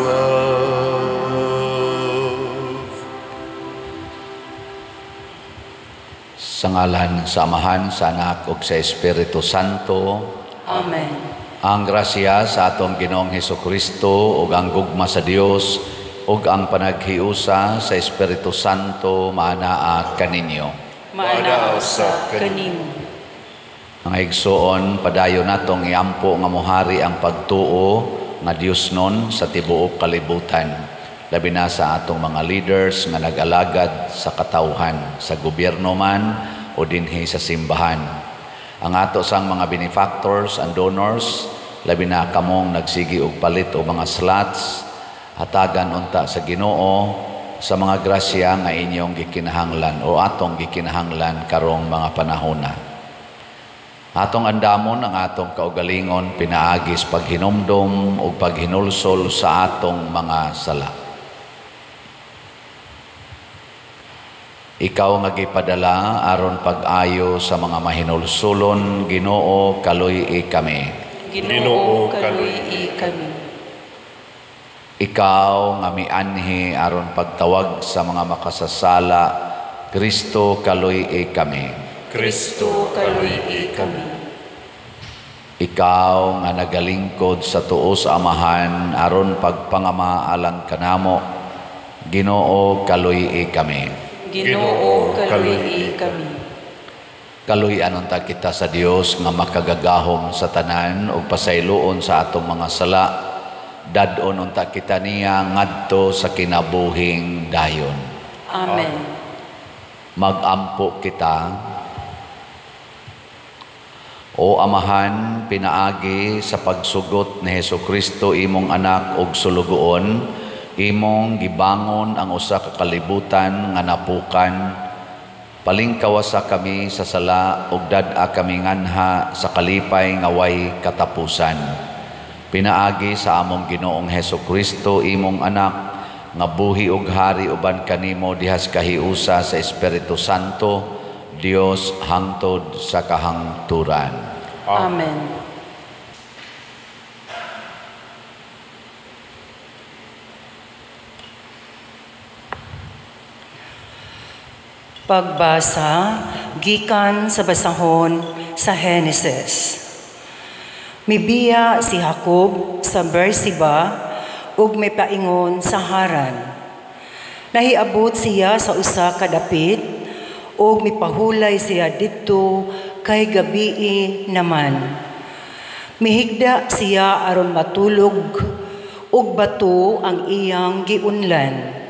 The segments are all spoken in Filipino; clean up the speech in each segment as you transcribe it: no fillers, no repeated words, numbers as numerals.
love. Sa ngalan sa Amahan, sa Anak, ug sa Espiritu Santo. Amen. Ang grasya sa atong Ginoong Hesukristo ug ang gugma sa Dios ug ang panaghiusa sa Espiritu Santo maanaa kaninyo. Maanaa sa kanimo. Mga igsoon, padayon natong iampo nga mohari ang pagtuo nga Dios nun sa tibuok kalibutan. Labi na sa atong mga leaders nga nag-alagad sa katawhan, sa gobyerno man o dinhi sa simbahan. Ang ato sang mga benefactors and donors, labi na kamong nagsigi og palit o mga slots, hatagan unta sa Ginoo sa mga grasya nga inyong gikinahanglan o atong gikinahanglan karong mga panahona. Atong andamon ang atong kaugalingon pinaagis paghinumdom o paghinulsol sa atong mga sala. Ikaw nga gipadala aron pag-ayo sa mga mahinulsulon, Ginoo kaluy-i kami. Ginoo kaluy-i kami. Ikaw nga mianhi aron pagtawag sa mga makasasala, Kristo kaluy-i kami. Kristo kaluy-i kami. Ikaw nga nagalingkod sa tuo sa Amahan aron pagpangama alang kanamo, Ginoo kaluy-i kami. Ginoo kaluy-i kami. Kaluy-an unta kita sa Dios nga makagagahom sa tanan ug pasayloon sa atong mga sala. Dadon unta kita niya ngadto sa kinabuhing dayon. Amen. Magampo kita. O Amahan, pinaagi sa pagsugot ni Hesukristo imong anak ug sulugoon, imong gibangon ang usa ka kalibutan nga napukan. Palingkawasa kami sa sala ug dad-a kami nganha sa kalipay nga way katapusan. Pinaagi sa among Ginoong Hesukristo imong anak nga buhi ug hari uban kanimo dihas kahiusa sa Espiritu Santo, Dios hangtod sa kahangturan. Amen. Pagbasa gikan sa basahon sa Henesis. Mibiya si Jacob sa Beersheba ug may paingon sa Haran. Nahiabot siya sa usa ka dapit ug mipahulay siya didto kay gabii naman. Mihigda siya aron matulog ug bato ang iyang giunlan.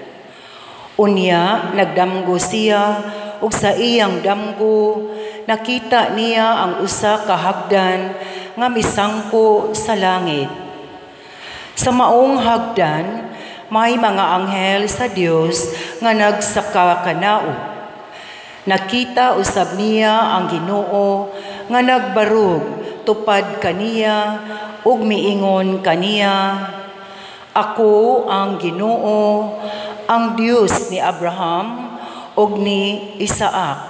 Unya nagdamgo siya ug sa iyang damgo nakita niya ang usa ka hagdan nga misangko sa langit. Sa maong hagdan may mga anghel sa Dios nga nagsaka kanao. Nakita usab niya ang Ginoo nga nagbarog tupad kaniya ug miingon kaniya, "Ako ang Ginoo, ang Dios ni Abraham ug ni Isaac.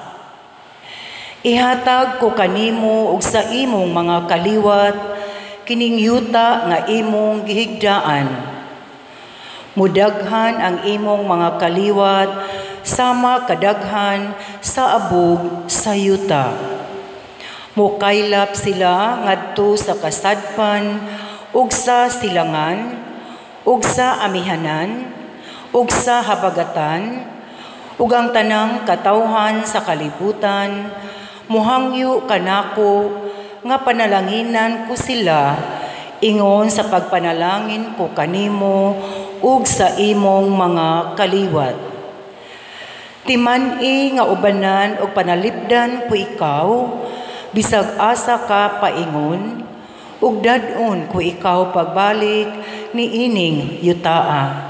Ihatag ko kanimo ug sa imong mga kaliwat kining yuta nga imong gihigdaan. Mudaghan ang imong mga kaliwat sama kadaghan sa abog sa yuta. Mukaylap sila ngadto sa kasadpan ug sa silangan ug sa amihanan ug sa habagatan, ug ang tanang katawhan sa kalibutan, muhangyo kanako nga panalanginan ko sila, ingon sa pagpanalangin ko kanimo ug sa imong mga kaliwat. Timan-i nga ubanan ug panalipdan ko ikaw, bisag asa ka paingon, ug dad-on ko ikaw pagbalik ni ining yutaa.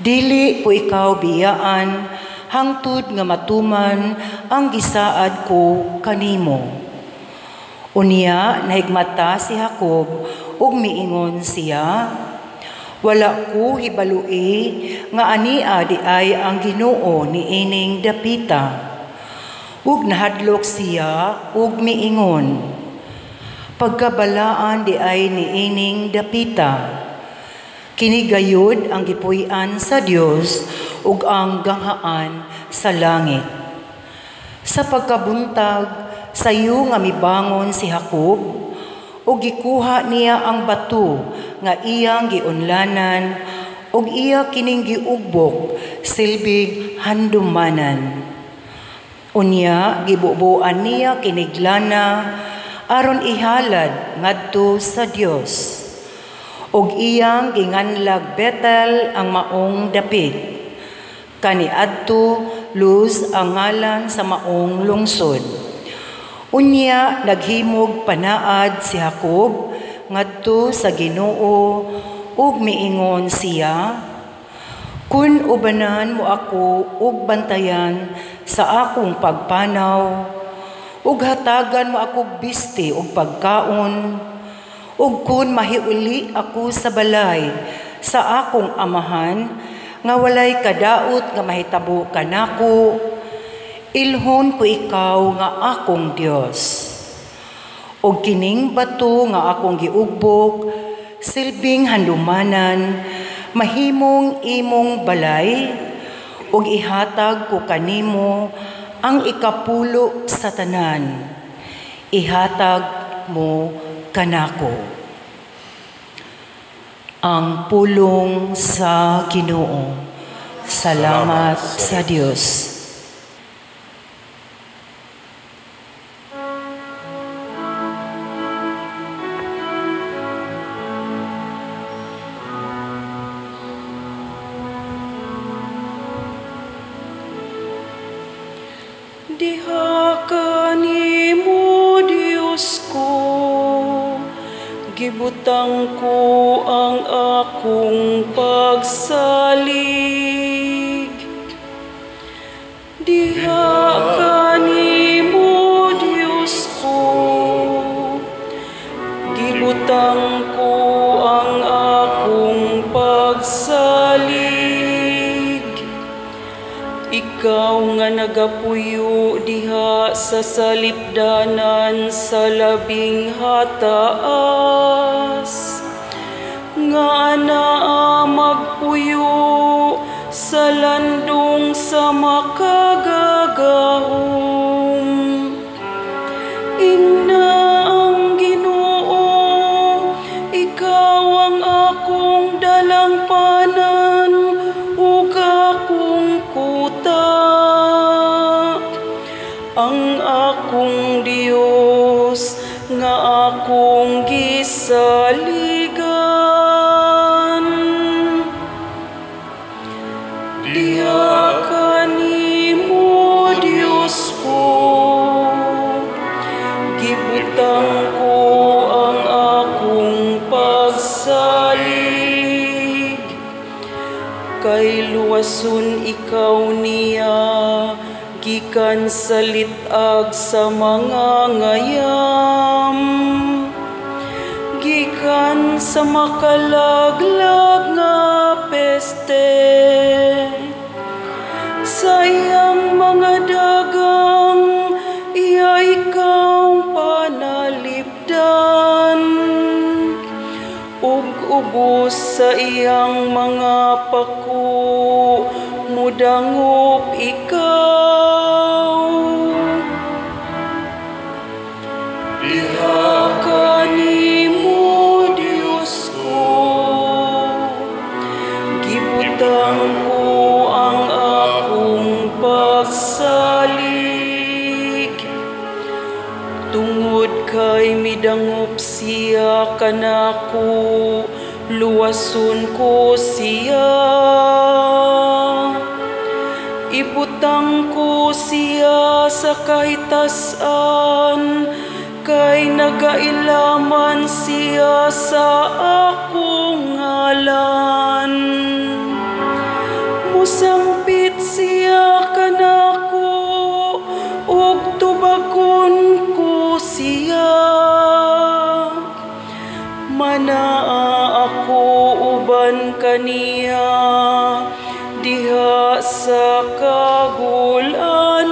Dili ko ikaw biyaan, hangtod nga matuman ang gisaad ko kanimo." Unya nahigmata si Jacob ug miingon siya, "Wala ko hibalui nga ania di ay ang Ginoo ni ining dapita." Ug nahadlok siya ug miingon, "Pagkabalaan di ay ni ining dapita. Kini gayud ang gipuy-an sa Dios ug ang ganghaan sa langit. Sa pagkabuntag, sayo nga mibangon si Jacob, ug gikuha niya ang bato nga iyang giunlanan, ug iya kining giugbok silbig handumanan. Unya gibubuan niya kiniglana aron ihalad ngadto sa Dios. Og iyang ginganlag Betel ang maong dapit. Kaniadto Luz ang ngalan sa maong lungsod. Unya naghimog panaad si Jacob ngadto sa Ginoo ug miingon siya, kun ubanan mo ako ug bantayan sa akong pagpanaw, ug hatagan mo ako biste ug pagkaon, ug kun mahiuli ako sa balay sa akong amahan, nga walay kadaot nga mahitabo kanako, ilhon ko ikaw nga akong Dios. Og kining bato nga akong giugbok, silbing handumanan, mahimong imong balay, ug ihatag ko kanimo ang ikapulo sa tanan. Ihatag mo kanako. Ang pulong sa Ginoo. Salamat sa Dios. Diha kanimo Dios ko, gibutang ko ang akong pagsalig. Diha kanimo Dios ko, gibutang ko ang akong pagsalig. Ikaw nga nagapuyo diha sa salipdanan sa labing hataas, nga anaa magpuyo sa landong sa makagagahom. Ingna ang Ginoo, ikaw ang akong dalangpanan ug akong kuta, ang akong Dios nga akong gisaligan. Diha kanimo Dios ko, gibutang ko ang akong pagsalig. Kay luwason ikaw niya, gikan sa litag sa mga ngayam, gikan sa makalaglag nga peste, sa iyang mga dagang iya ikaw panalipdan, ug ubos sa iyang mga pako mudangop ikaw. Diha kanimo Dios ko, gibutang ko ang akong pagsalig. Tungod kay midangop siya kanako, luwason ko siya. Ibutang ko siya sa kahitasan, kay nagailaman siya sa akong ngalan. Musangpit siya kanako, ug tubagon ko siya. Manaa ako uban kaniya, diha sa kagulanan.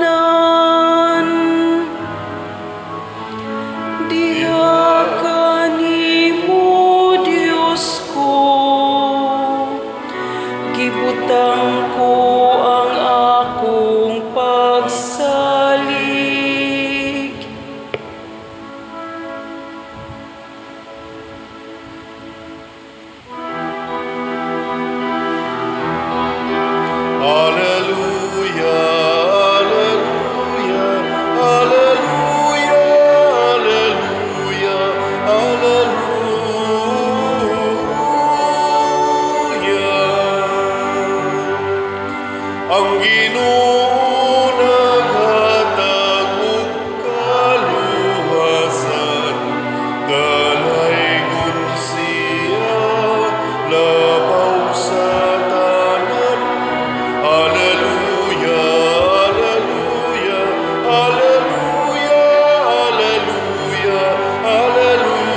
Diha kanimo Dios ko, ibutang ko ang akong pagsalig. Alleluia, alleluia, alleluia, alleluia, alleluia. Ang Ginoo naghatag og kaluwasan, dalaygon siya labaw sa tanan. Alleluia, alleluia, alleluia, alleluia, alleluia.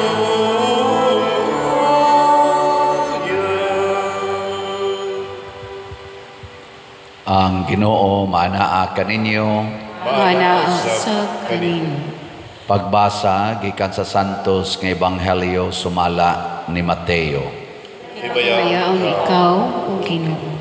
Ang Ginoo manaa kaninyo. Manaa sa kanino. Pagbasa gikan sa Santos nga Ebanghelyo sumala ni Mateo. Mayaon ikaw, O Ginoo.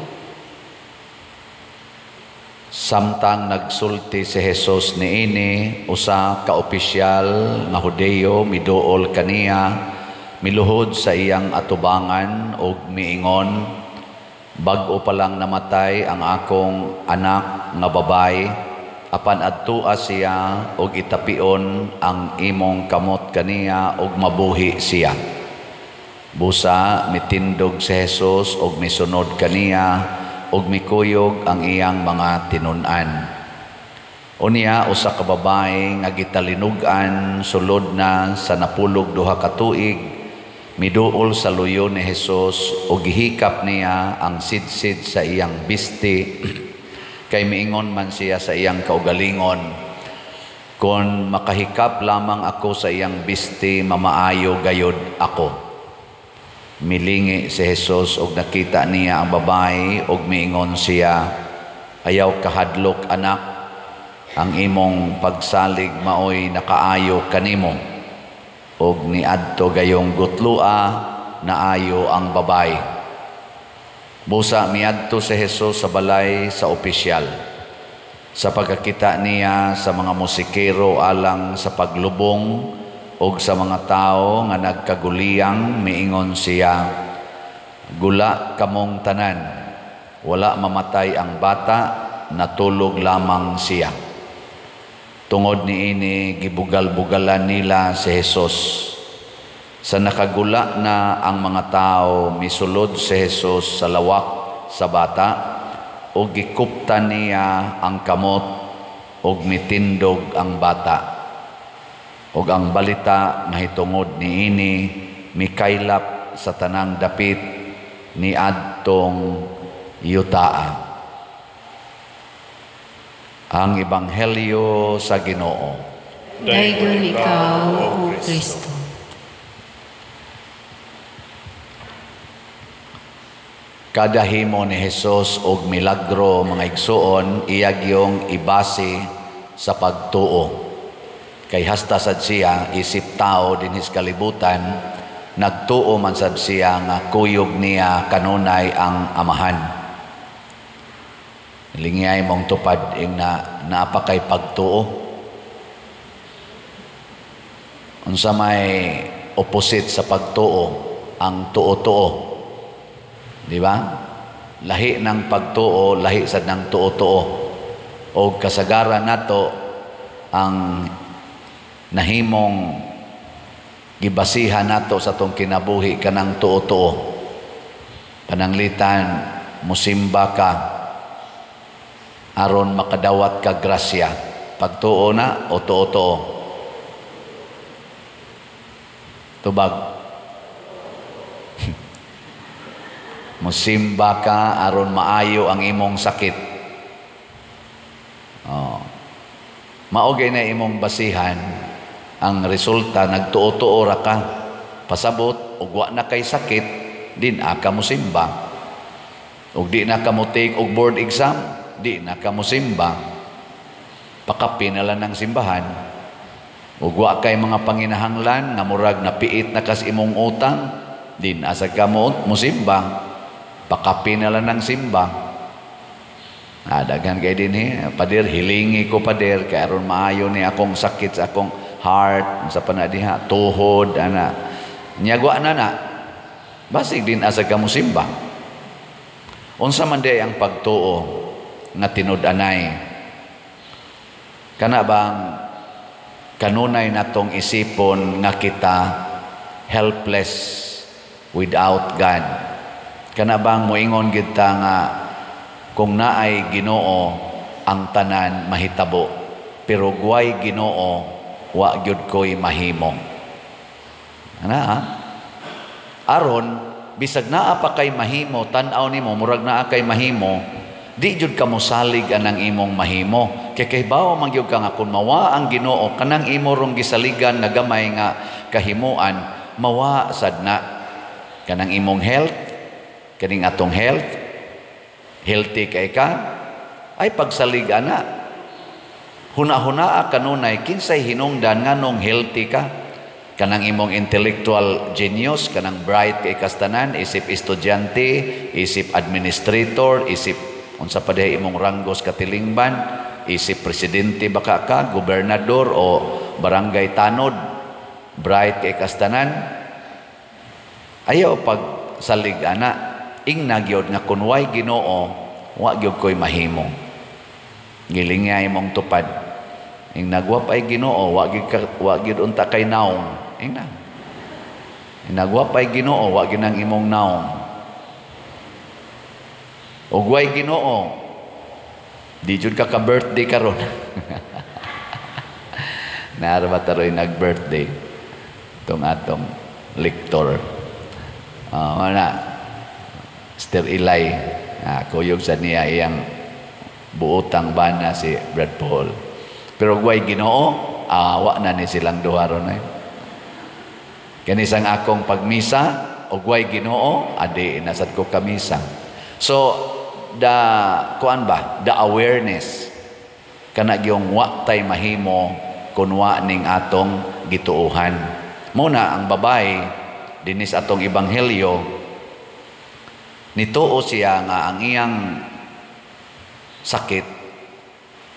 Samtang nagsulti si Jesus niini, usa ka opisyal nga Hudeo miduol kaniya, miluhod sa iyang atubangan ug miingon, bag-o pa lang namatay ang akong anak nga babay, apan adtua siya ug itapion ang imong kamot kaniya ug mabuhi siya. Busa mitindog si Jesus ug misunod kaniya ug mikuyog ang iyang mga tinun-an. Unya usa ka babae nga gitalinugan sulod na sa napulog duha ka tuig, miduol sa luyo ni Jesus ug gihikap niya ang sidsid sa iyang bisti kay miingon man siya sa iyang kaugalingon, kung makahikap lamang ako sa iyang bisti, mamaayo gayud ako. Milingi si Jesus ug nakita niya ang babae ug miingon siya, ayaw kahadlok anak, ang imong pagsalig maoy nakaayo kanimo. Ug niadto gayong gutlua naayo ang babae. Busa miadto si Jesus sa balay sa opisyal. Sa pagkakita niya sa mga musikero alang sa paglubong ug sa mga tao nga nagkaguliyang, miingon siya, gula kamong tanan, wala mamatay ang bata, natulog lamang siya. Tungod niini gibugal-bugalan nila si Jesus. Sa nakagula na ang mga tao, misulod si Jesus sa lawak sa bata ug gikuptan niya ang kamot ug mitindog ang bata. Ug ang balita mahitungod niini mikaylap sa tanang dapit ni adtong yutaa. Ang Ebanghelyo sa Ginoo. Daygon ikaw, O Kristo. Kada himo ni Jesus og milagro mga igsuon, iyag yung ibase sa pagtuo. Kay hasta sad siya, isip tao din his kalibutan, nagtuo man sad siya nga kuyog niya kanunay ang amahan. Lingiyay mong tupad ing napakay pagtuo. Unsa may opposite sa pagtuo, ang tuo-tuo. Di ba? Lahi ng pagtuo, lahi sad ng tuo-tuo. O kasagaran nato ang nahimong gibasihan nato sa tong kinabuhi kanang tuo-tuo. Pananglitan, musimba ka aron makadawat ka grasya. Pagtuo na o tuo-tuo? Tubag. Musimba ka aron maayo ang imong sakit. Maugay na imong basihan, ang resulta nagtuo-tuo ra ka, pasabot ug wa na kay sakit, din aka mo simba. Ug di na ka mo take og board exam, di na ka mo simba. Pakapi na lang ng simbahan. Ug wa kay mga panginahanglan nga murag napiit na kas imong utang, din asa ka mo simba. Pakapi na lang ng simba. Daghan kay din pader, hilingi ko pader, kaya aron maayo ni akong sakit sa akong heart, sa panadiha, tuhod, ana. Nyagwa na. Basig din asa ka mo simba. Unsa man day ang pagtuo nga tinud-anay? Kana bang kanunay natong isipon nga kita helpless without God? Kana bang moingon gid ta nga kung naay Ginoo ang tanan mahitabo, pero guway Ginoo wa gyud koy mahimo. Aron bisag naa pa kay mahimo, tan-aw nimo murag naa kay mahimo, di jud ka mosalig anang imong mahimo. Kay bawo man gyud ka nga kun mawa ang Ginoo kanang imo rong gisaligan nga gamay nga kahimuan, mawa sad na kanang imong health, kaning atong health. Healthy kay ka, ay pagsalig ana. Huna-hunaa kanunay, kinsay hinungdan nga nung healthy ka. Kanang imong intellectual genius, kanang bright kay kastanan, isip estudyante, isip administrator, isip unsa pa dihay imong ranggos katilingban, isip presidente baka ka, gobernador o barangay tanod, bright kay kastanan. Ayaw pagsalig ana. Ingna gyud nga kun way Ginoo wa gyud koy mahimo. Gilingay mong tupad. Ing nagwa pay Ginoo wa gyud unta kay naong. Ingna. Ing nagwa pay Ginoo wa gyud nang imong naong. Og way Ginoo di jud ka birthday karon. Naara ba taroy nag-birthday tong atong lektor. Wala. Sister Ilay, kuyog sa niya iyang buotang bana si Brad Paul. Pero guway Ginoo, wa na ni silang duha ron. Kanisang akong pagmisa, o guway Ginoo, adi nasad ko kamisa. So, the awareness, kana yung wa tay mahimo, kunwa ning atong gituuhan. Muna, ang babae, dinis atong ebanghelyo, nituo siya nga ang iyang sakit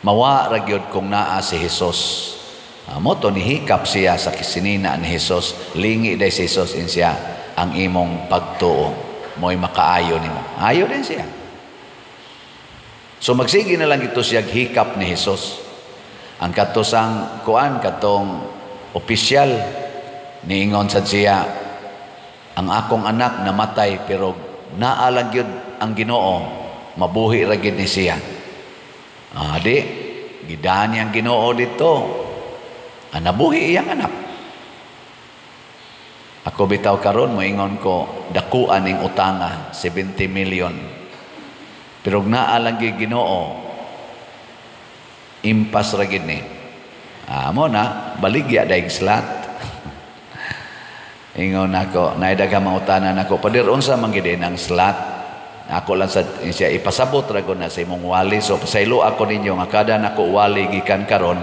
mawa ra gyud kung naa si Hesus. Mo to nihikap siya sa kisinina ni Hesus, lingi day si Hesus in siya ang imong pagtuo mo'y makaayo nimo. Ayo din siya. So magsige na lang ito siya hikap ni Hesus. Ang katosang kuan katong opisyal niingon sad siya, ang akong anak namatay pero naalang yun ang Ginoo, mabuhi ra gid ni siya. Di, gidaan niyang Ginoo dito. Nabuhi iyang anak. Ako bitaw karon moingon ko, dakuan ning utanga, 70 million. Pero naalang gyud Ginoo, impas ra gid ni. Mo na, baligya daig slat. Ingon ako, naidaga mautanan ako, padir unsa man gid ang slat. Ako lang sa siya ipasabot ra gud na sa imong wali. So pasaylo ako ninyo nga kada nako wali gikan karon,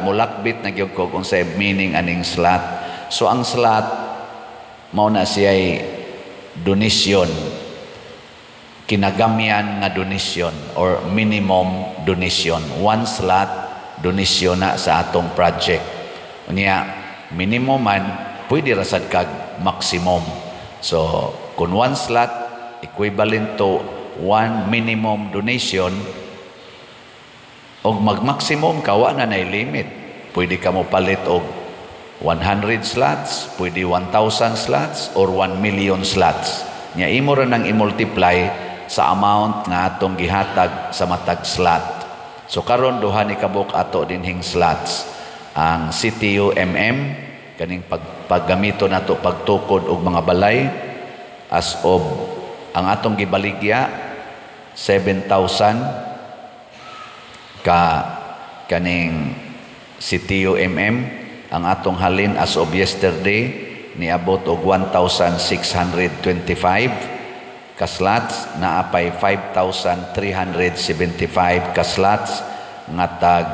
mulakbit na gyud ko kung sa meaning aning slat. So ang slat mao na siya'y donation. Kinagamyan nga donation or minimum donation. One slot donation na sa atong project. Unya minimum man pwede rasad kag maximum. So, kung one slot, equivalent to one minimum donation, o mag-maximum, kawa na limit. Pwede ka mo palit og 100 slots, pwede 1,000 slots, or 1 million slots. Nya imo ra nang i-multiply sa amount nga atong gihatag sa matag slot. So, karon duha ni kabuk ato dinhing slots. Ang CTU-MM, kaning paggamito nato pagtukod og mga balay as of ang atong gibaligya 7,000 kaning CTU-MM. Ang atong halin as of yesterday niabot og 1,625 ka slots, naapay 5,375 ka slots nga tag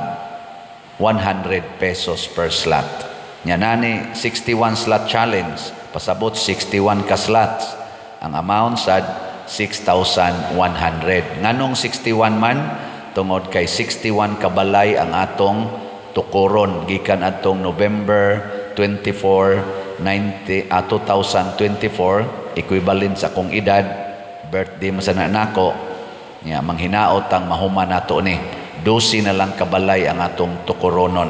100 pesos per slot. Nya nani 61 slot challenge, pasabot 61 ka slots. Ang amount sad 6,100. Nganong 61 man? Tungod kay 61 kabalay ang atong tukuron gikan atong November 24, 2024, equivalent sa akong edad, birthday masana nako. Nya manghinaot ang mahuman nato ni. 12 na lang kabalay ang atong tukuronon.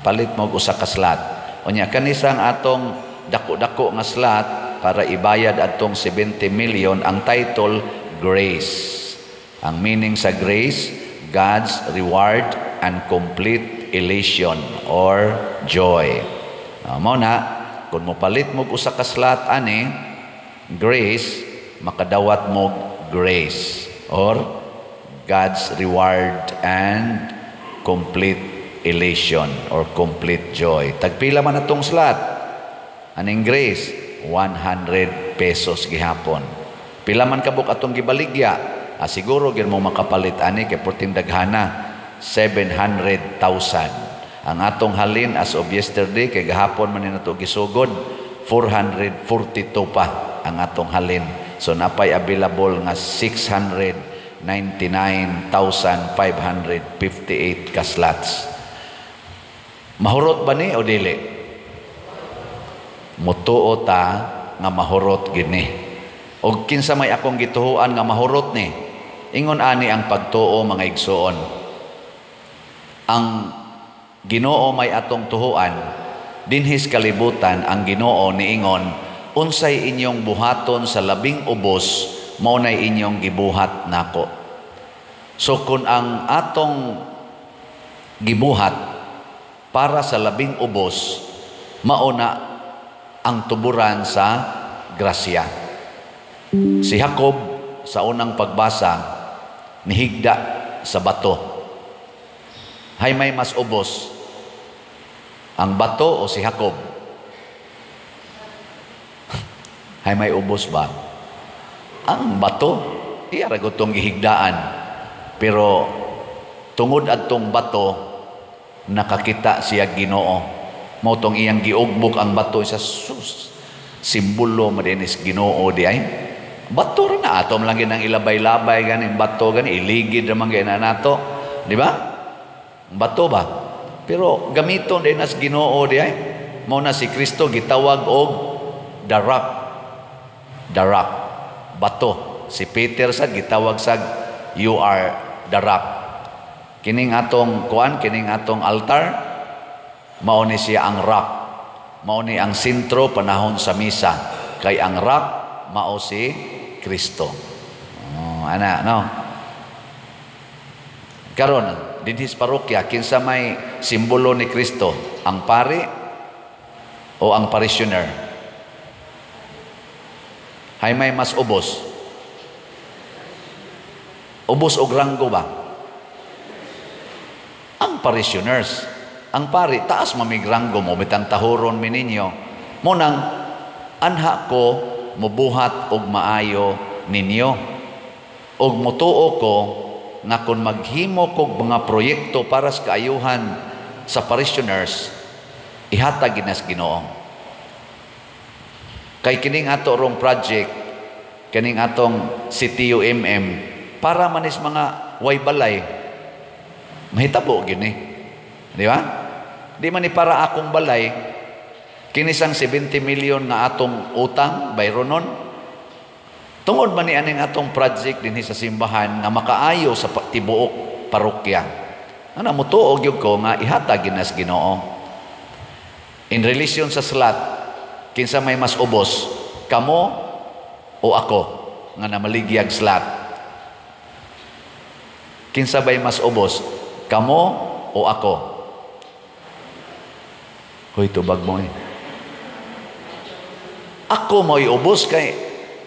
Palit mo usa ka slot. Unya kanisang atong dako-dako nga slot para ibayad atong 70 million ang title Grace. Ang meaning sa grace, God's reward and complete elation or joy. Mao na, kung mo palit mo usa ka slot ani, grace, makadawat mo grace or God's reward and complete elation or complete joy. Tagpila man atong slot? Aning grace, 100 pesos gihapon. Pila man kabuk atong gibaligya? Siguro gyud mo makapalit ani kay perting daghana 700,000. Ang atong halin as of yesterday kay gahapon man ni nato gisugod 442 pa ang atong halin. So napay available nga 699,558 ka slots. Mahurot ba ni o dili? Mutuo ta nga mahurot gini. Og kinsa may akong gituhuan nga mahurot ni, ingon ani ang pagtuo mga igsoon. Ang Ginoo may atong tuhuan, dinhis kalibutan ang Ginoo niingon, unsay inyong buhaton sa labing ubos, mao nay inyong gibuhat nako. So kung ang atong gibuhat para sa labing ubos, mao na ang tuburan sa grasya. Si Jacob sa unang pagbasa nihigda sa bato. Hay may mas ubos, ang bato o si Jacob? Hay may ubos ba? Ang bato, iyaragot tong gihigdaan. Pero tungod adtong bato, nakakita siya Ginoo. Mao tong iyang giugbok ang bato sa simbolo madinis Ginoo di ay. Bato rin na atom lang ginang ilabay-labay ganing bato gani iligid ra man gyud nato, di ba? Bato ba? Pero gamiton din as Ginoo di ay. Mao na si Kristo gitawag og the rock. The rock. Bato. Si Peter sad gitawag sa you are the rock. Kining atong kuan, kining atong altar, mao ni siya ang rock. Mao ni ang sentro panahon sa misa. Kay ang rock mao si Kristo. Ana, no? Karon, dinhis parokya, kinsa may simbolo ni Kristo? Ang pari o ang parishioner? Hay may mas ubos? Ubos o ranggo ba? Ang parishioners. Ang pari, taas mamigrango mo, bitang tahuron mi ninyo. Munang, anha ko, mubuhat og maayo ninyo. Og mutuo ko, nga kung maghimo kog mga proyekto para sa kaayuhan sa parishioners, ihatag ginas Ginoo. Kay kining ato rong project, kining atong CTUMM, para manis mga way balay, mahitabo gini. Di ba? Di man ni para akong balay, kinisang 70 million nga atong utang, bayronon. Tungod man ni aning atong project din sa simbahan nga makaayo sa tibuok parokya. Ana mo tuog gyud ko nga ihatag ginas Ginoo. In relation sa slot, kinsa may mas ubos, kamo o ako nga namaligyag slot? Kinsa bay mas ubos, kamo o ako? Hoy tubag mo eh. Ako mo'y ubos kay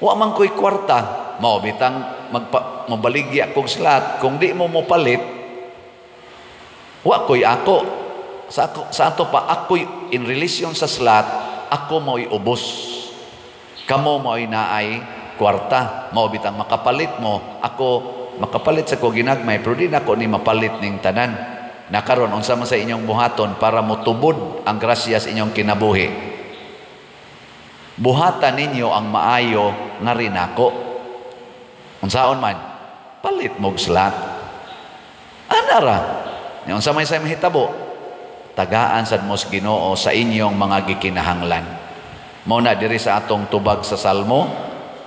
wa man ko'y kwarta. Mao bitang mabaligya kong slot. Kung di mo palit, wa ko'y ako. Sa ato pa, ako'y in relation sa slot, ako mo'y ubos. Kamo mo'y naay kwarta. Mao bitang makapalit mo, ako makapalit sa ko ginagmay, pero di na ako ni mapalit ning tanan. Nakaron, unsa man sa inyong buhaton para motubod ang grasya sa inyong kinabuhi. Buhatan ninyo ang maayo nga rin ako. Unsaon man, palit mog slot. Anara, yung sa may mahitabo, tagaan sad mos Ginoo sa inyong mga gikinahanglan. Mao na diri sa atong tubag sa Salmo,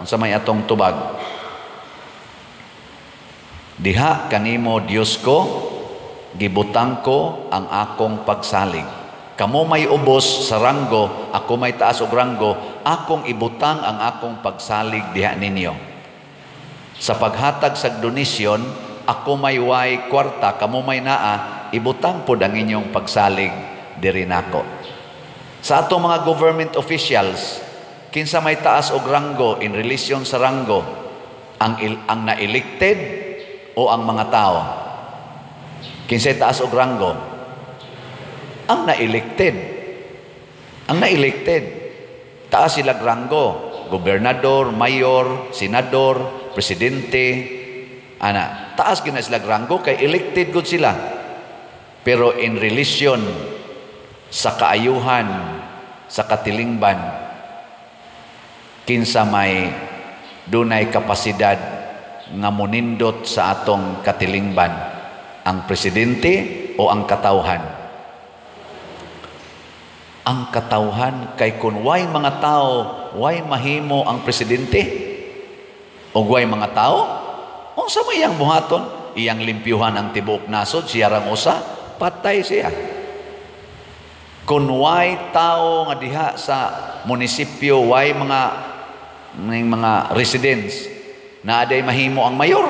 unsa may atong tubag? Diha kanimo Dios ko, gibutang ko ang akong pagsalig. Kamo may ubos sa ranggo, ako may taas og ranggo, akong ibutang ang akong pagsalig diha ninyo. Sa paghatag sa donisyon, ako may way kwarta, kamo may naa, ibutang pod ang inyong pagsalig diri nako. Sa atong mga government officials, kinsa may taas og ranggo in relation sa ranggo, ang na-elected o ang mga tao? Kinsay taas og ranggo? Ang na-elected. Ang na-elected. Taas silang ranggo. Gobernador, mayor, senador, presidente, ana. Taas gina silang ranggo kay elected gud sila. Pero in relation sa kaayuhan, sa katilingban, kinsa may dunay kapasidad nga munindot sa atong katilingban, ang presidente o ang katawhan? Ang katawhan, kay kun way mga tao, way mahimo ang presidente o way mga tao, unsa may iyang buhaton? Iyang limpyuhan ang tibuok nasod, siya rang usa, patay siya. Kun way tao nga diha sa munisipyo, way mga residents na aday mahimo ang mayor,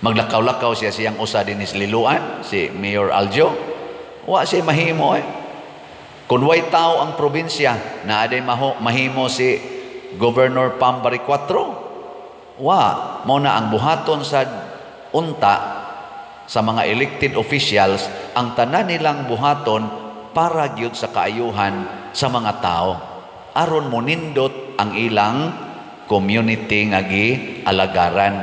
maglakaw-lakaw siya siyang usa din Liluan, si Mayor Aljo, wa siya mahimo Kung way tao ang probinsya na aday mahimo si Governor Pambari 4, mao na ang buhaton sa unta sa mga elected officials, ang tanan nilang buhaton para gyud sa kaayuhan sa mga tao aron monindot ang ilang community nga gialagaran.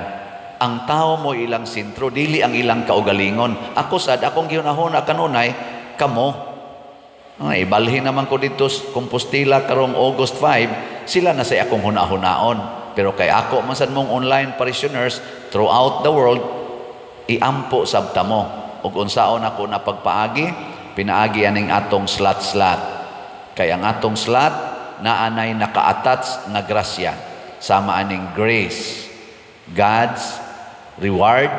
Ang tao mo ilang sentro, dili ang ilang kaugalingon. Ako sad akong gihunahuna kanunay kamo. Ibalhin naman ko dito Compostela karong August 5, sila na sa akong hunahunaon. Pero kay ako man sad mong online parishioners throughout the world, iampo sabta mo. Ug unsaon ako na pagpaagi, pinaagi aning atong slot. Kay ang atong slot naanay naka-attach nga grasya, sama aning grace, God's reward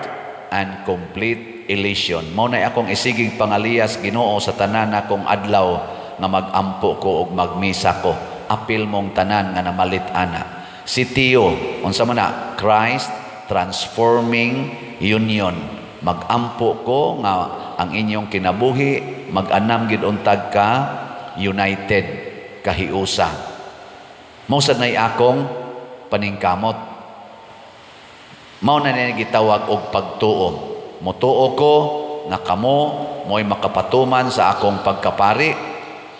and complete elysion. Mao na akong isigig pangaliyas Ginoo sa tanan akong adlaw nga magampo ko ug magmisa ko. Apil mong tanan nga namalit ana. Si Tio, unsa man na, Christ transforming union. Magampo ko nga ang inyong kinabuhi mag-anam gid untag ka united kahiusa. Mao sad nay akong paningkamot. Mao na niya gitawag og pagtuo. Mutuo ko nga kamo mo'y makapatuman sa akong pagkapari.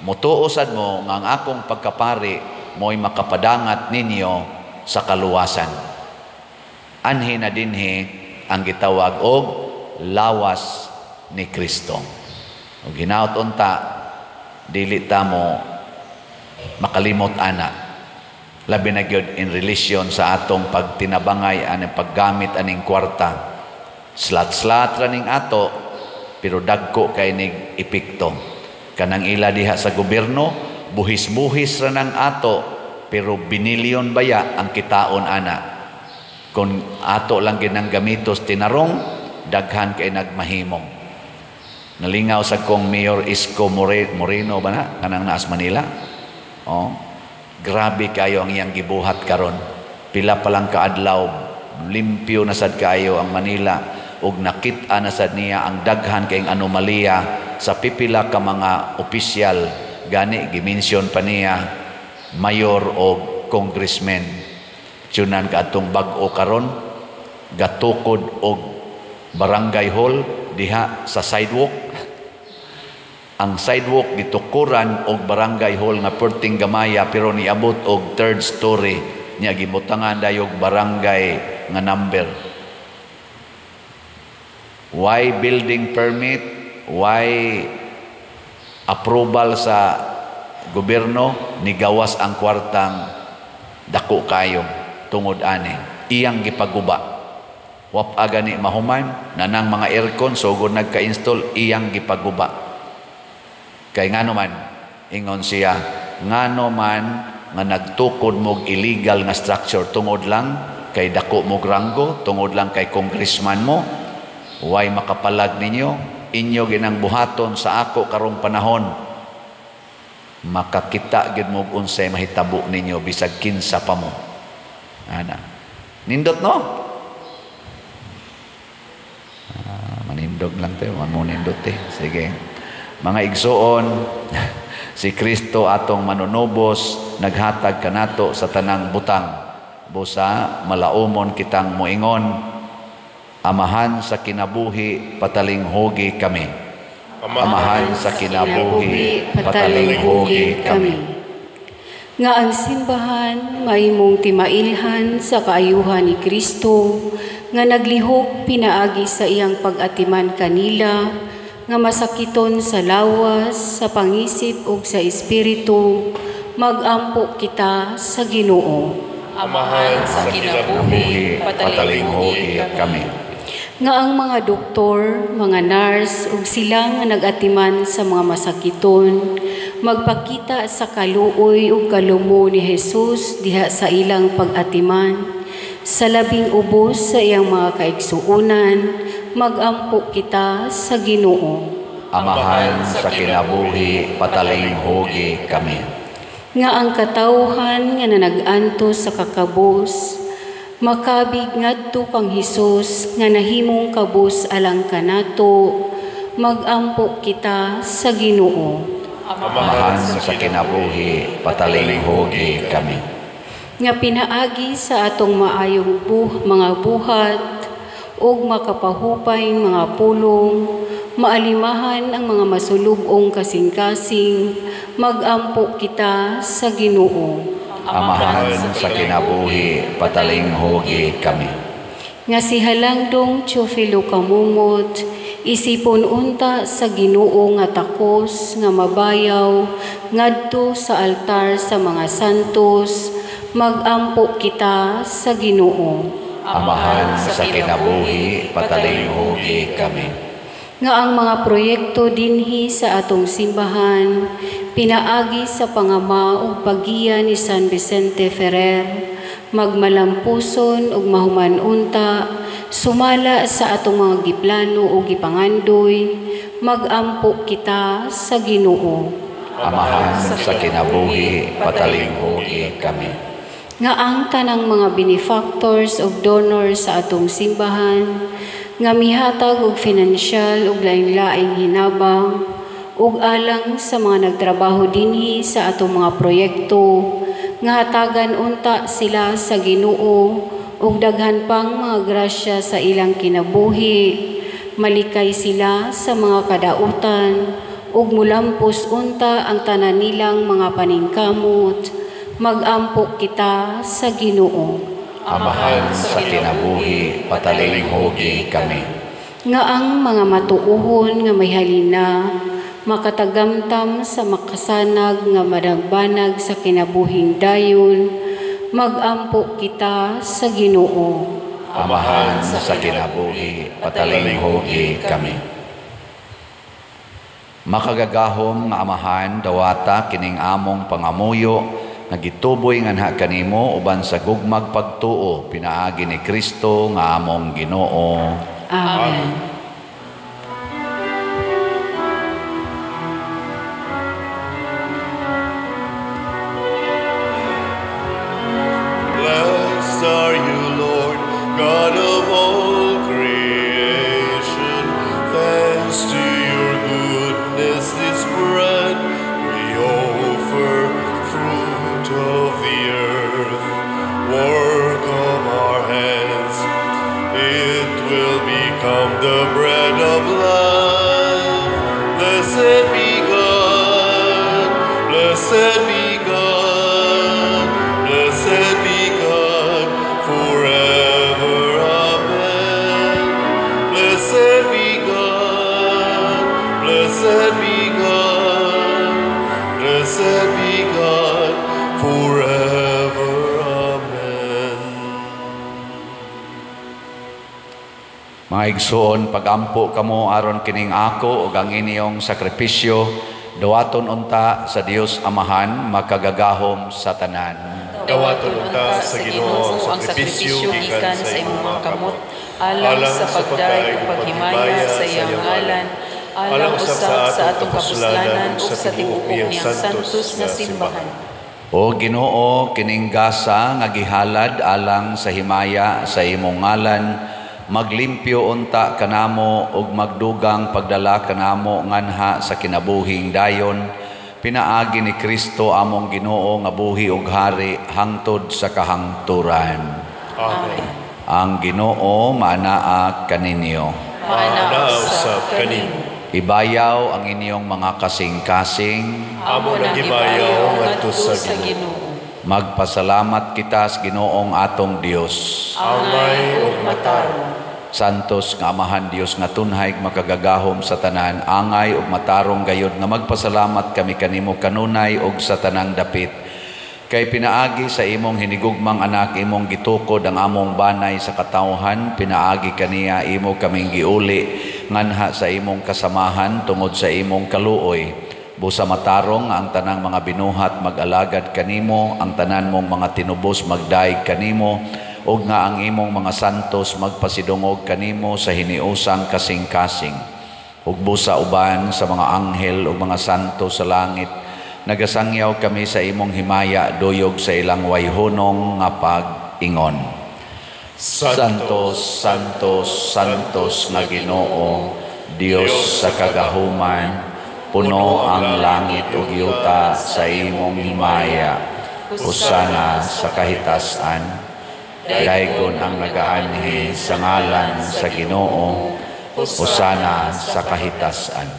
Mutuo sad mo nga ang akong pagkapari mo'y makapadangat ninyo sa kaluwasan. Anhi na dinhi ang gitawag og lawas ni Kristo. Ug hinaut unta dili ta mo makalimot ana. Labi na gyud in relation sa atong pagtinabangay aning paggamit aning kwarta. Slat-slat ra ning ato, pero dagko kay ning epekto. Kanang ila diha sa gobyerno, buhis-buhis ra nang ato, pero binilyon baya ang kitaon ana. Kung ato lang ginang gamitos tinarong, daghan kay nagmahimong. Nalingaw sa kong Mayor Isko Moreno ba na? Kanang naas Manila. Grabe kayo ang iyang gibuhat karon. Pila pa lang kaadlaw, limpyo na sad kayo ang Manila ug nakit-a na sad niya ang daghan kayong anomalya sa pipila ka mga opisyal. Gani gimension pa niya mayor o congressman. Tunan ka atong bag-o karon gatukod og barangay hall diha sa sidewalk. Ang sidewalk gitukuran og barangay hall nga perting gamaya pero niabot og 3rd story niya gibutangan dayog barangay nga number. Why building permit? Why approval sa gobyerno? Nigawas ang kwartang dako kayo tungod ani. iyang gipaguba. Wap aga ni mahuman, nanang mga aircon, sugod nagka-install, iyang gipaguba. Kay ngano man, ingon siya, ngano man nga nagtukod mog illegal nga structure tungod lang kay dako mog ranggo, tungod lang kay congressman mo, way makapalag ninyo, inyo ginang buhaton sa ako karong panahon. Makakita gid mo unsay mahitabo ninyo bisag kinsa pa mo. Ana. Nindot no? Manindog lang tayo, mo nindot eh. Sige. Mga igsoon, si Kristo atong manunubos naghatag kanato sa tanang butang. Busa malaumon kitang moingon, amahan sa kinabuhi patalinghogi kami. Amahan sa kinabuhi, patalinghogi kami. Nga ang simbahan, maimong timailhan sa kaayuhan ni Kristo, nga naglihok pinaagi sa iyang pag-atiman kanila, nga masakiton sa lawas, sa pangisip ug sa espiritu, magampo kita sa Ginoo. Amahan sa kinabuhi, patalinghogi kami. Nga ang mga doktor, mga nurse, ug sila nga nagatiman sa mga masakiton, magpakita sa kaluoy ug kalumo ni Jesus diha sa ilang pag-atiman. Sa labing ubos sa iyang mga kaigsuonan, magampo kita sa Ginoo. Amahan sa kinabuhi, patalinghogi kami. Nga ang katawhan nga nanag-antos sa kakabos, makabig ngadto kang Hesus nga nahimong kabus alang kanato, magampo kita sa Ginoo. Amahan sa kinabuhi, patalinghogi kami. Nga pinaagi sa atong maayong mga buhat ug makapahupay mga pulong, maalimahan ang mga masulubong kasing-kasing, magampo kita sa Ginoo. Amahan sa kinabuhi, patalinghogi kami. Nga si Halangdong Teofilo Kamumot, isipon unta sa Ginoo nga takos nga mabayaw ngadto sa altar sa mga santos, magampo kita sa Ginoo. Amahan sa kinabuhi, patalinghogi kami. Nga ang mga proyekto dinhi sa atong simbahan, pinaagi sa pangama ug paggiya ni San Vicente Ferrer, magmalampuson ug mahumanunta, sumala sa atong mga giplano ug gipangandoy, magampo kita sa Ginoo. Amahan sa kinabuhi, patalinghogi kami. Nga ang tanang mga benefactors ug donors sa atong simbahan, nga mihatag og finansyal ug lain-laing hinabang, ug alang sa mga nagtrabaho dinhi sa atong mga proyekto, nga hatagan unta sila sa Ginoo ug daghan pang mga grasya sa ilang kinabuhi, malikay sila sa mga kadautan ug mulampos unta ang tanan nilang mga paningkamot, magampo kita sa Ginoo. Amahan sa kinabuhi, patalinghogi kami. Nga ang mga matuuhon nga may halina, makatagamtam sa makasanag nga madagbanag sa kinabuhing dayon, magampo kita sa Ginoo. Amahan sa kinabuhi, patalinghogi kami. Makagagahom nga amahan, dawata kining among pangamuyo, nagituboy nga nha kanimo uban sa gugmag pagtuo, pinaagi ni Kristo nga among Ginoo. Amen. Blessed are you, Lord, God of all creation. Thanks to your goodness, this bread we offer, fruit of the earth, work of our hands. It will become the Mga igsoon, pagampo kamo aron kining ako ug ang inyong sakripisyo, dawaton unta sa Dios Amahan, makagagahom sa tanan. Dawaton unta sa Ginoo ang sakripisyo gikan sa imong mga kamot, alang sa pagday ug paghimaya sa iyang ngalan, alang usab sa atong kapuslanan ug sa tibuok niyang santos nga simbahan. O Ginoo, kining gasa nga gihalad alang sa himaya sa imong ngalan, maglimpyo unta kanamo ug magdugang pagdala kanamo nganha sa kinabuhing dayon, pinaagi ni Kristo among Ginoo nga buhi ug hari hangtod sa kahangturan. Amen. Ang Ginoo maanaa kaninyo. Maanaa usab kanimo. Ibayaw ang inyong mga kasing-kasing. Amo nang gibayaw ngadto sa Ginoo. Magpasalamat kita sa Ginoong atong Dios. Angay ug matarong. Santos nga Amahan Dios nga tunhay makagagahom sa tanan, angay ug matarong gayud nga magpasalamat kami kanimo kanunay ug sa tanang dapit. Kay pinaagi sa imong hinigugmang anak imong gitukod ang among banay sa katawhan, pinaagi kaniya imo kaming giuli nganha sa imong kasamahan tungod sa imong kaluoy. Busa matarong ang tanang mga binuhat mag-alagad kanimo, ang tanan mong mga tinubos magdaig kanimo, ug nga ang imong mga santos magpasidungog kanimo sa hiniusang kasing-kasing. Ug busa uban sa mga anghel ug mga santo sa langit, nagasangyaw kami sa imong himaya duyog sa ilang wayhunong nga pag-ingon. Santos, Santos, Santos nga Ginoo, Dios sa kagahuman, puno ang langit ug yuta sa imong himaya. Hosana sa kahitasan. Daygon ang nagaanhi sa ngalan sa Ginoo. Hosana sa kahitasan.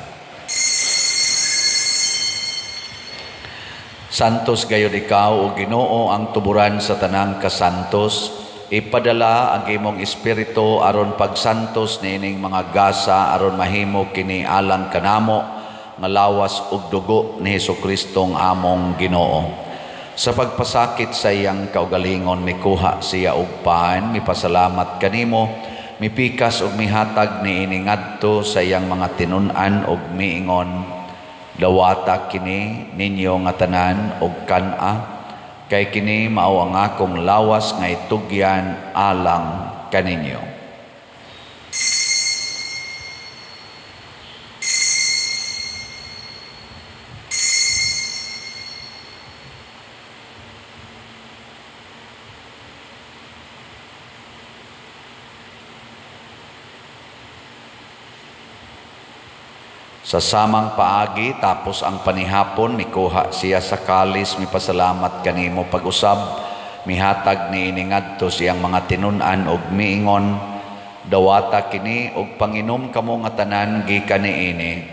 Santos gayud ikaw o Ginoo ang tuburan sa tanang kasantos. Ipadala ang imong espiritu aron pagsantos niining mga gasa aron mahimo kini alang kanamo nga lawas ug dugo ni Hesukristo ang among Ginoo. Sa pagpasakit sa iyang kaugalingon mikuha siya og paan, mipasalamat kanimo, mipikas ug mihatag niini ngadto sa iyang mga tinun-an ug miingon, dawata kini ninyo nga tanan ug kan-a, kay kini mao ang akong lawas nga itugyan alang kaninyo. Sa samang paagi tapos ang panihapon mikuha siya sa kalis, mipasalamat kanimo pag-usab, mihatag niini ngadto siyang mga tinun-an ug miingon, dawata kini ug panginom kamo nga tanan gikan niini,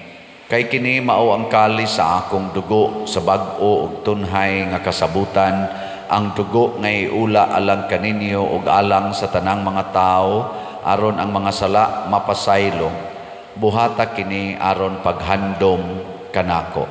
kay kini mao ang kalis sa akong dugo sa bag-o ug tunhay nga kasabutan, ang dugo nga iula alang kaninyo ug alang sa tanang mga tao aron ang mga sala mapasaylo. Buhata kini aron paghandom kanako.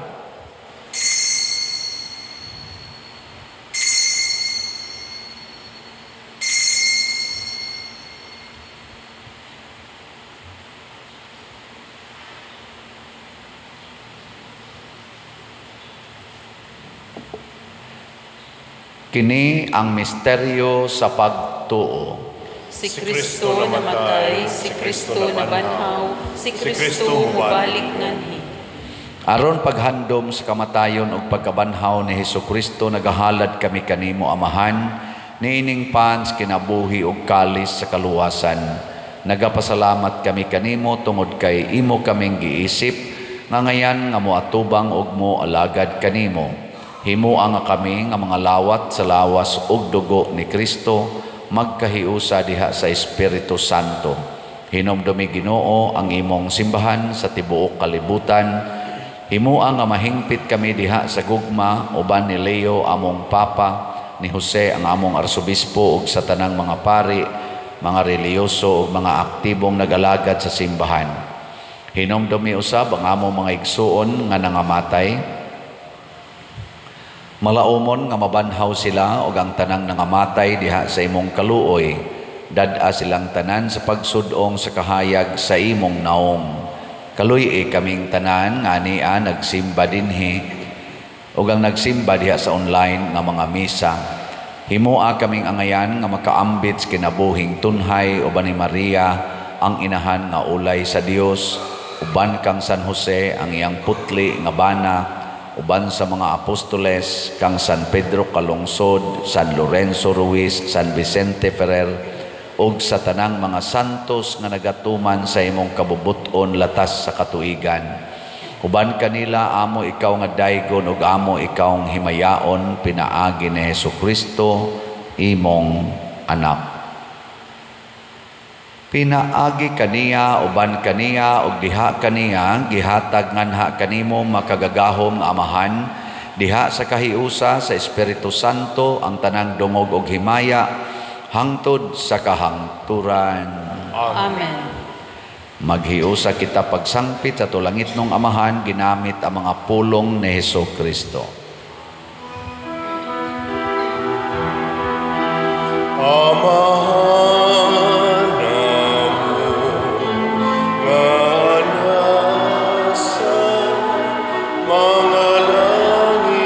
Kini ang misteryo sa pagtuo. Si Kristo namatay, si Kristo nabanhaw, si Kristo mubalik nganhi. Aron paghandom sa kamatayon ug pagkabanhaw ni Hesukristo, nagahalad kami kanimo Amahan, niining pans kinabuhi ug kalis sa kaluwasan. Nagapasalamat kami kanimo tungod kay imo kaming giisip, nga ngayan nga moatubang ug mo alagad kanimo. Himuang nga kami nga mga lawat sa lawas ug dugo ni Kristo, magkahiusa diha sa Espiritu Santo. Hinomdumi Ginoo ang imong simbahan sa tibuok kalibutan. Himuang nga mahingpit kami diha sa gugma uban ni Leo among Papa, ni Jose ang among arsobispo ug sa tanang mga pari, mga reliyoso ug mga aktibong nag-alagad sa simbahan. Hinomdumi usab ang among mga igsuon nga nangamatay. Malaumon nga mabanhaw sila ug ang tanang nangamatay diha sa imong kaluoy, Dad-a silang tanan sa pagsudong sa kahayag sa imong naong. Kaluy kaming tanan nga niya nagsimba dinhi ug ang nagsimba diha sa online nga mga misa. Himoa kaming angayan nga makaambit sa kinabuhing tunhay uban ni Maria ang inahan nga ulay sa Dios, uban kang San Jose ang iyang putli nga bana, uban sa mga apostoles kang San Pedro Calungsod, San Lorenzo Ruiz, San Vicente Ferrer ug sa tanang mga santos nga nagatuman sa imong kabubuton latas sa katuigan. Uban kanila amo ikaw nga daygon ug amo ikaw nga himayaon pinaagi ni Hesukristo imong anak. Pinaagi kaniya uban kaniya ug diha kaniya gihatag nganha kanimo makagagahom nga amahan diha sa kahiusa sa Espiritu Santo ang tanang dungog ug himaya hangtod sa kahangturan. Amen. Maghiusa kita pagsangpit sa tulangit ng amahan ginamit ang mga pulong ni Hesukristo. Amahan namo nga nasa mga langit,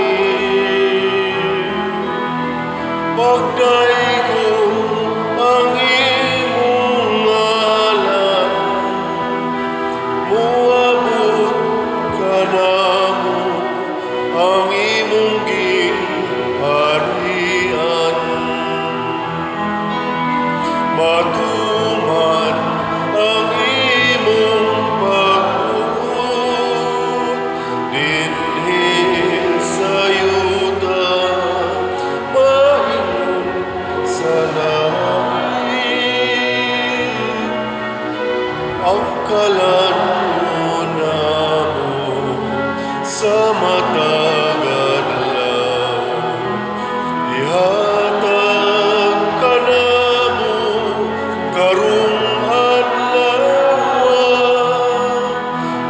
pagdaigong ang imong ngalan, muabot ka namo ang imong gingharian. Matuman ang imong pagbuot dinhi sa yuta, maingon sa langit. Ang kalan mo namo sa matag adlaw, ihatag ka namo karong adlaw,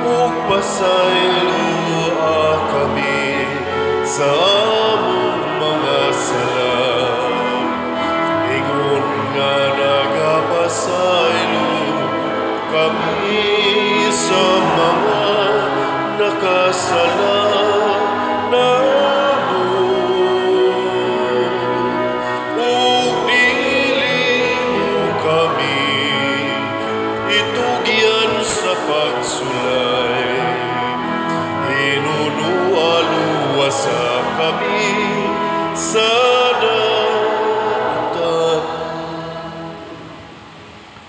ug pasayloa kami sa among mga sala. Ingon nga nagapasaylo kami sa mga nakasala namo, ug dili mo kami itugyan sa pagsulay. Hinunualuwasa kami sa damutan.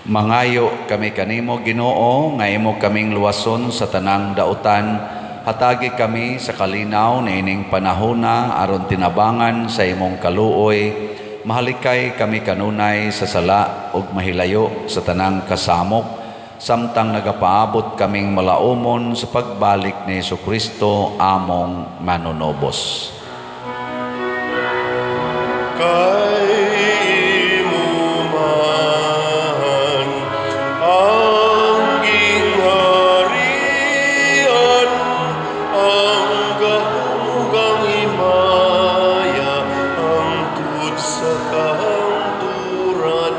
Mangayo kami kanimo Ginoo nga imo kaming luwason sa tanang dautan. Hatagi kami sa kalinaw na ining panahona aron tinabangan sa imong kaluoy. Mahalikay kami kanunay sa sala ug mahilayo sa tanang kasamok samtang nagapaabot kaming malaumon sa pagbalik ni Hesukristo among manunobos. Kay imo man ang gingharian, ang gahumugang himaya, hangtod sa kahangturan.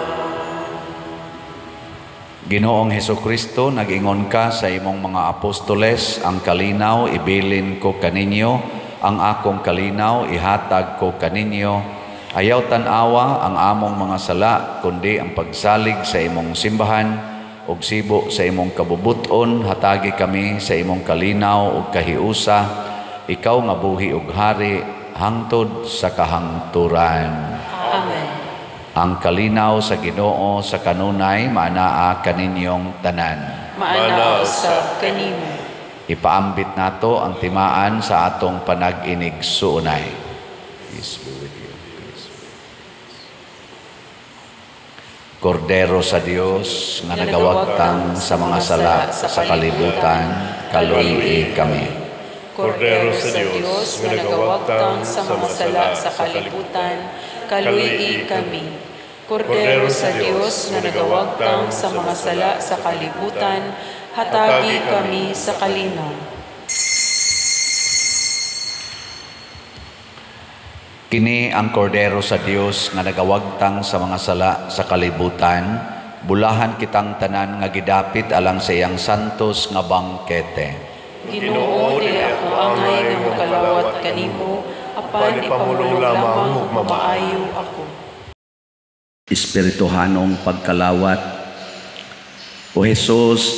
Ginoong Hesukristo, nag-ingon ka sa imong mga apostoles, ang kalinaw ibilin ko kaninyo, ang akong kalinaw ihatag ko kaninyo. Ayaw tanawa ang among mga sala, kundi ang pagsalig sa imong simbahan, ug sibo sa imong kabubuton, hatagi kami sa imong kalinaw ug kahiusa, ikaw nga buhi ug hari, hangtod sa kahangturan. Amen. Ang kalinaw sa Ginoo sa kanunay maanaa kaninyong tanan. Maanaw sa kanimo. Ipaambit nato ang timaan sa atong panag-inig suunay. Peace be with you. Kordero sa Dios nga nagawagtang sa mga sala sa kalibutan, kaluy kami. Kordero sa Dios nga nagawagtang sa mga sala sa kalibutan, kaluy kami. Kordero sa Dios nga nagawagtang sa mga sala sa kalibutan, hatagi kami sa kalinaw. Kini ang kordero sa Dios nga nagawagtang sa mga sala sa kalibutan, bulahan kitang tanan nga gidapit alang sa iyang santos nga bangkete. Ginoo, dili ako angay nga mokalawat kanimo, apan ipamulong lamang ug mamaayo ako. Espirituhanong pagkalawat. O Jesus,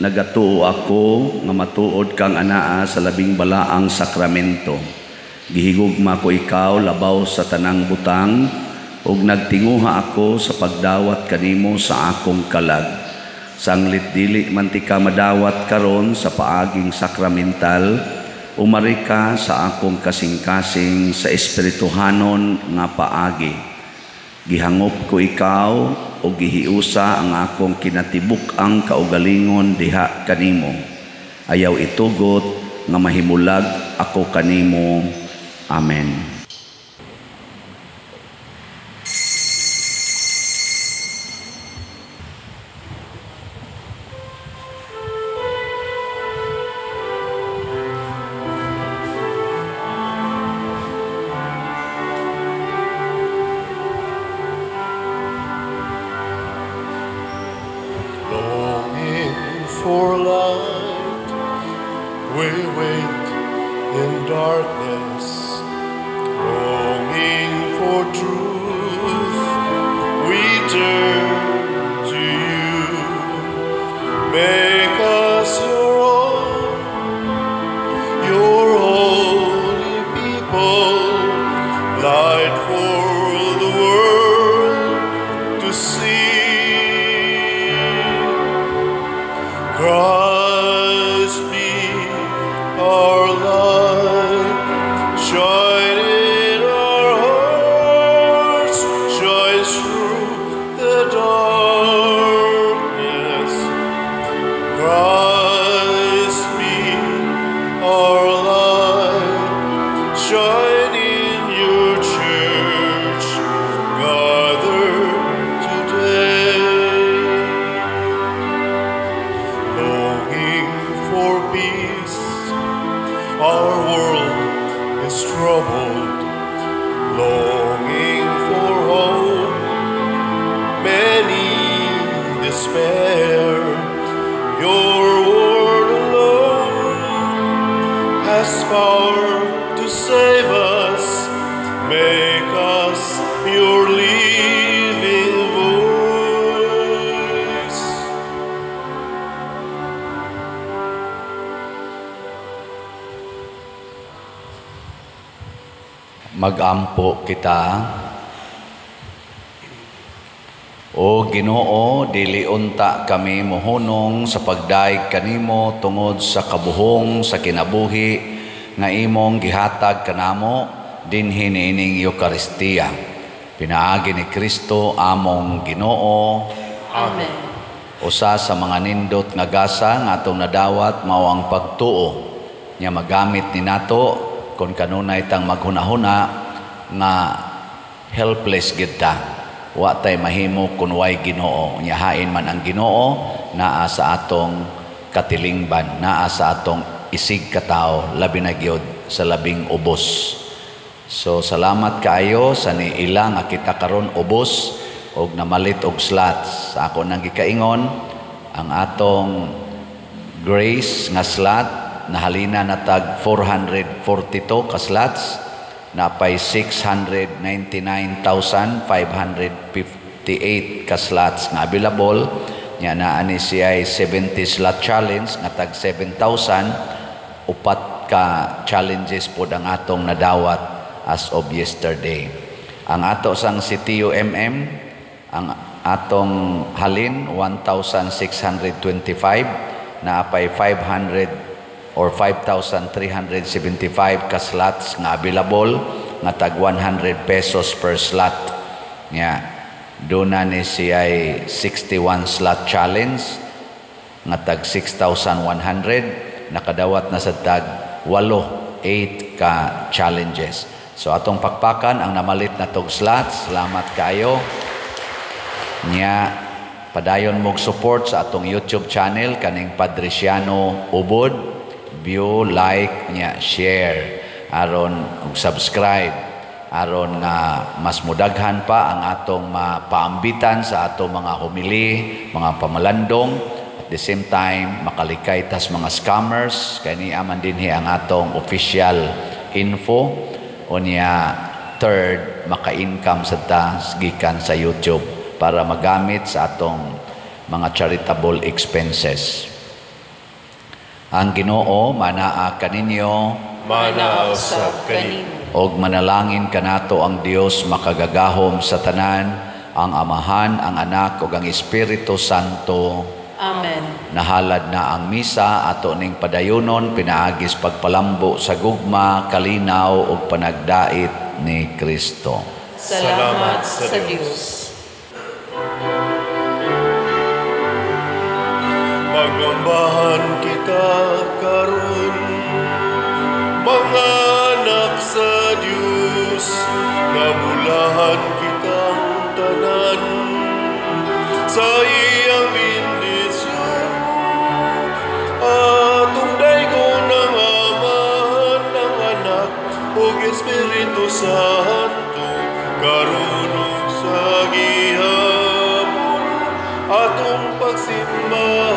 nagatuo ako nga matuod kang anaa sa labing balaang sakramento. Gihigugma ko ikaw labaw sa tanang butang, ug nagtinguha ako sa pagdawat kanimo sa akong kalag. Sanglit dili man ti ka madawat karon sa paaging sakramental, umari ka sa akong kasing-kasing sa espirituhanon nga paagi. Gihangop ko ikaw o gihiusa ang akong kinatibuk-ang kaugalingon diha kanimo. Ayaw itugot nga mahimulag ako kanimo. Amen. Longing for light, we wait in darkness. Longing for truth, we turn to you. Make us your own, your holy people, light for the world to see. Christ be our light, shine in our hearts, shine through the darkness. Christ be our light, shine in your church, gathered today. Longing for peace, our world is troubled. Longing for hope, many despair. Your word alone has power to save us. Make us your living voice. Magampo kita. O Ginoo, dili unta kami mohunong sa pagdaig kanimo tungod sa kabuhong sa kinabuhi nga imong gihatag kanamo dinhi niining Eucharistia. Pinaagi ni Kristo among Ginoo. Amen. Usa sa mga nindot nga gasa nga atong nadawat mao ang pagtuo. Nya magamit ni nato kung kanunay tang maghunahuna nga helpless gid ta. Wa tay mahimo kun way Ginoo. Nya hain man ang Ginoo naa sa atong katilingban, naa sa atong isig katao, labi na gyud sa labing ubos. So salamat kaayo sa niila nga kita karon ubos og namalit og slots. Sa ako nang gikaingon ang atong grace nga slot nahalina na tag 442 ka slots, napay 699,558 ka slots nga available. Nya naa ni siya 70 slot challenge nga tag 7,000. Upat ka challenges pod ang atong nadawat as of yesterday. Ang ato sang CTU ang atong halin 1,625, naapay 500 or 5,375 ka slots nga available nga tag 100 pesos per slot. Nya duna ni siya 61 slot challenge nga tag 6,100, nakadawat na sa tag 8 ka challenges. So atong pakpakan ang namalit na tog slots. Salamat kayo. Nya padayon mog support sa atong YouTube channel kaning Padriciano Ubod. View, like, nya share aron og subscribe aron nga mas mudaghan pa ang atong mapaambitan sa atong mga humili, mga pamalandong, at the same time makalikay tas mga scammers. Kani aman dinhi ang atong official info. Unya third, maka-income sa gikan sa YouTube para magamit sa atong mga charitable expenses. Ang Ginoo manaa kaninyo, Manaa usab kanimo. og manalangin kanato ang Dios makagagahom sa tanan, ang Amahan, ang Anak ug ang Espiritu Santo. Amen. Nahalad na ang misa ato ning padayunon pinaagis pagpalambo sa gugma, kalinaw ug panagdait ni Kristo. Salamat sa Diyos. Magambahan kita karon, mga anak sa Diyos, nabulahan kitang tanan sa iyang bendisyon. Atong daygon ng Amahan, ng Anak ug Espiritu Santo, karon ug sa gihapon atong pagsimba.